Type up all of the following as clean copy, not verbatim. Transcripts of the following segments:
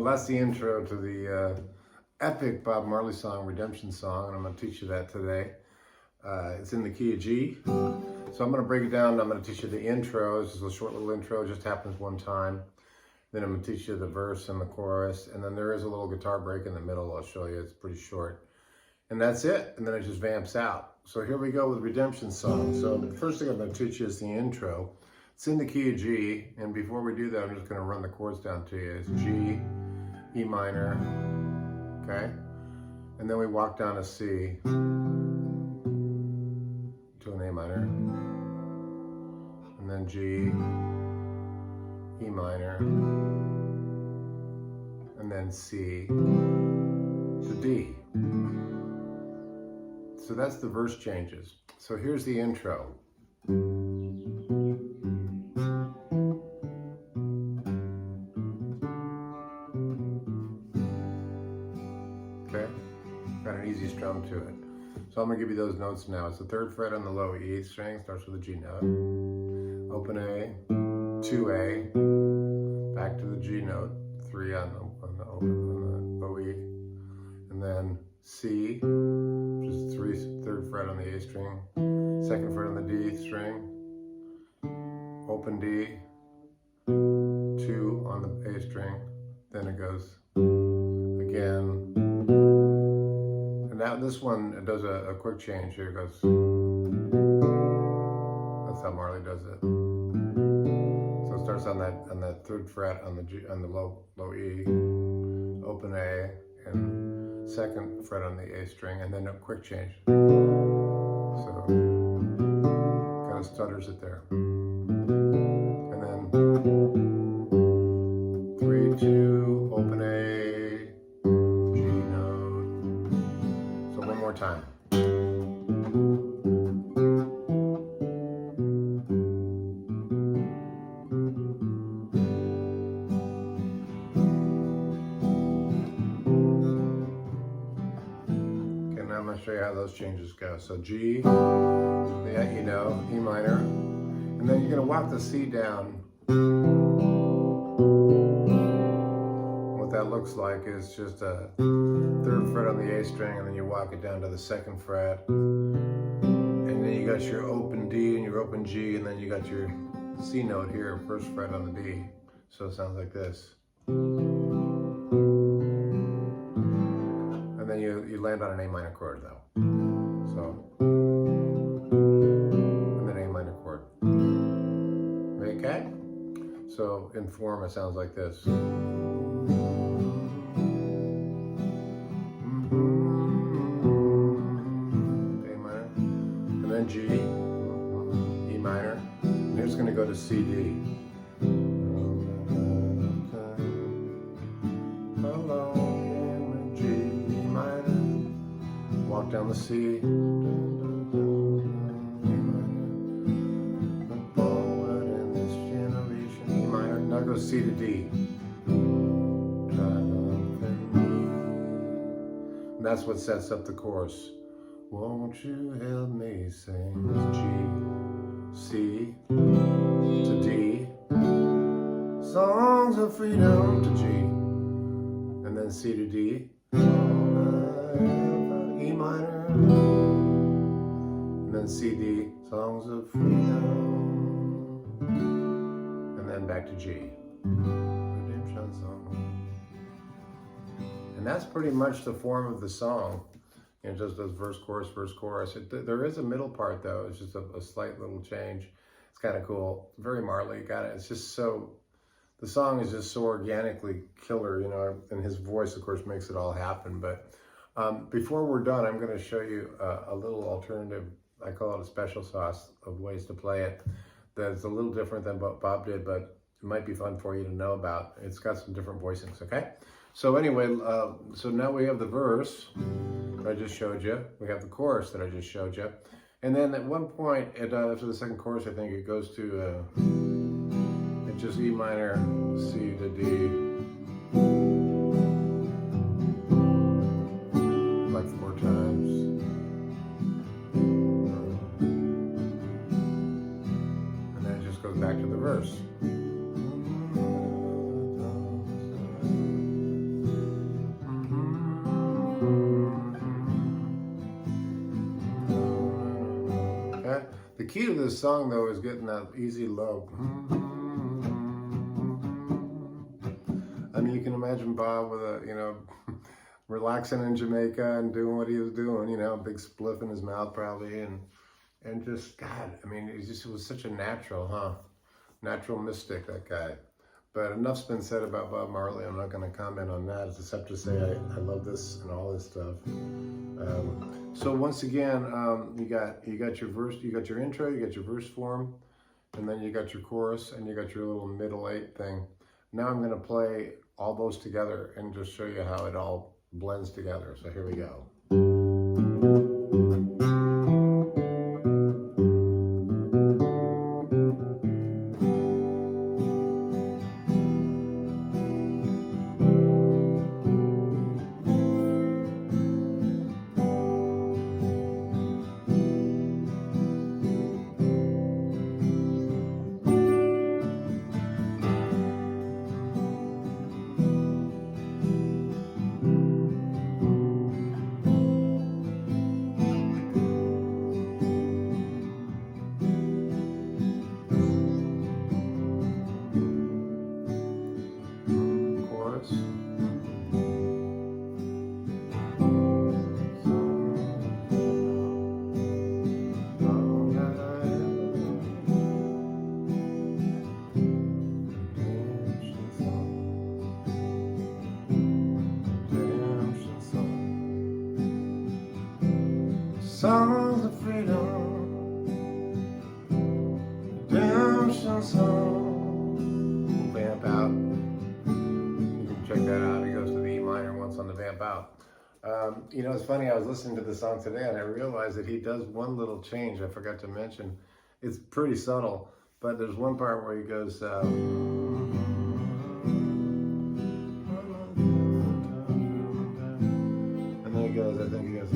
that's the intro to the epic Bob Marley song, Redemption Song, and I'm going to teach you that today. It's in the key of G. So I'm going to break it down. I'm going to teach you the intro. This is a short little intro. It just happens one time. Then I'm going to teach you the verse and the chorus. And then there is a little guitar break in the middle. I'll show you. It's pretty short. And that's it. And then it just vamps out. So here we go with Redemption Song. So the first thing I'm going to teach you is the intro. It's in the key of G. And before we do that, I'm just going to run the chords down to you. It's G, E minor, okay? And then we walk down to C, to an A minor, and then G, E minor, and then C to D. So that's the verse changes. So here's the intro. Okay, got an easy strum to it. So I'm gonna give you those notes now. It's the 3rd fret on the low E string, starts with a G note. Open A, 2A, back to the G note, 3 on the low E, and then C, which is 3rd fret on the A string, 2nd fret on the D string, open D, 2 on the A string, then it goes again. Now this one, it does a quick change. Here it goes. That's how Marley does it. So it starts on that 3rd fret on the low E, open A, and 2nd fret on the A string, and then a quick change. So kind of stutters it there. And then 3, 2, open A, time. Okay, now I'm going to show you how those changes go. So G, yeah, you know, E minor, and then you're going to walk the C down. What that looks like is just a 3rd fret on the A string, and then you walk it down to the 2nd fret, and then you got your open D and your open G, and then you got your C note here, 1st fret on the D. So it sounds like this. And then you land on an A minor chord though. So, and then A minor chord. Okay? So in form it sounds like this. G, E minor, and here's going to go to C, D. G, E minor, walk down the C, forward in this generation, E minor, now go C to D. And that's what sets up the chorus. Won't you help me sing? G, C to D, songs of freedom to G, and then C to D, E minor, and then C, D, songs of freedom, and then back to G, Redemption Song. And that's pretty much the form of the song. It just does verse, chorus. There is a middle part though. It's just a slight little change. It's kind of cool. Very Marley, got it. It's just so, the song is just so organically killer, you know, and his voice of course makes it all happen. But before we're done, I'm going to show you a little alternative, I call it a special sauce of ways to play it. That's a little different than what Bob did, but it might be fun for you to know about. It's got some different voicings, okay? So anyway, so now we have the verse that I just showed you. We have the chorus that I just showed you. And then at one point, after the 2nd chorus, I think it goes to, it's just E minor, C to D. Like 4 times. And then it just goes back to the verse. The key to this song, though, is getting that easy low. I mean, you can imagine Bob with a, you know, relaxing in Jamaica and doing what he was doing, you know, big spliff in his mouth probably, and just, God, I mean, it was such a natural, natural mystic, that guy. But enough's been said about Bob Marley. I'm not going to comment on that, except to say I love this and all this stuff. So once again, you got your verse, you got your intro, you got your verse form, and then you got your chorus, and you got your little middle eight thing. Now I'm going to play all those together and just show you how it all blends together. So here we go. Songs of freedom, redemption song. Vamp out. You can check that out. He goes to the E minor once on the vamp out. You know, it's funny, I was listening to the song today and I realized that he does one little change I forgot to mention. It's pretty subtle, but there's one part where he goes, and then he goes, I think he goes,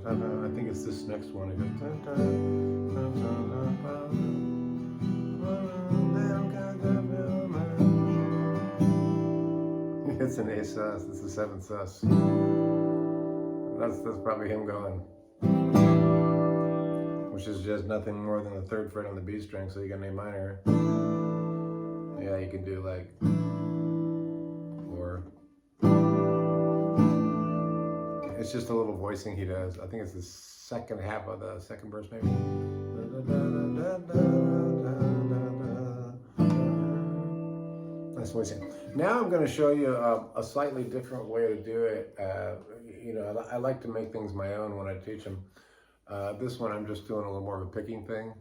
I think it's this next one. It goes, it's an A sus. It's a 7 sus. That's probably him going, which is just nothing more than the 3rd fret on the B string. So you got an A minor. Yeah, you can do like, or it's just a little voicing he does. I think it's the second half of the second verse, maybe. Nice voicing. Now I'm going to show you a slightly different way to do it. You know, I like to make things my own when I teach them. This one I'm just doing a little more of a picking thing.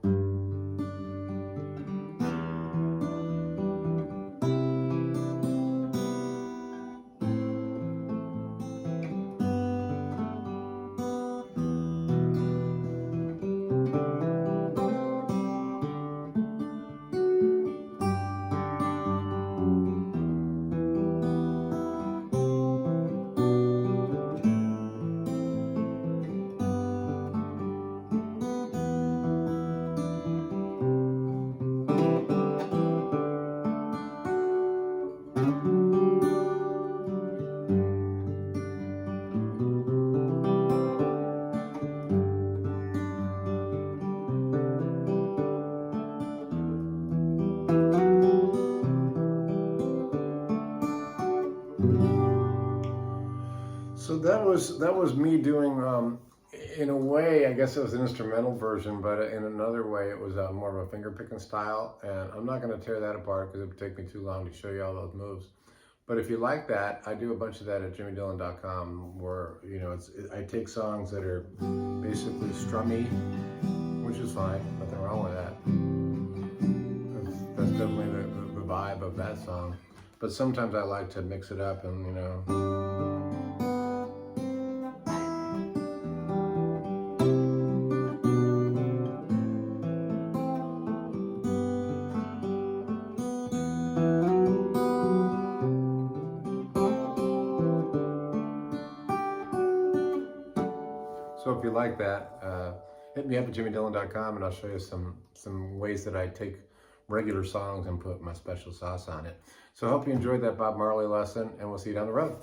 So that was me doing, in a way, I guess it was an instrumental version, but in another way, it was more of a finger picking style. And I'm not going to tear that apart because it would take me too long to show you all those moves. But if you like that, I do a bunch of that at jimmydillon.com, where, you know, I take songs that are basically strummy, which is fine, nothing wrong with that. That's definitely the vibe of that song. But sometimes I like to mix it up and, you know. So if you like that, hit me up at jimmydillon.com and I'll show you some ways that I take regular songs and put my special sauce on it. So I hope you enjoyed that Bob Marley lesson, and we'll see you down the road.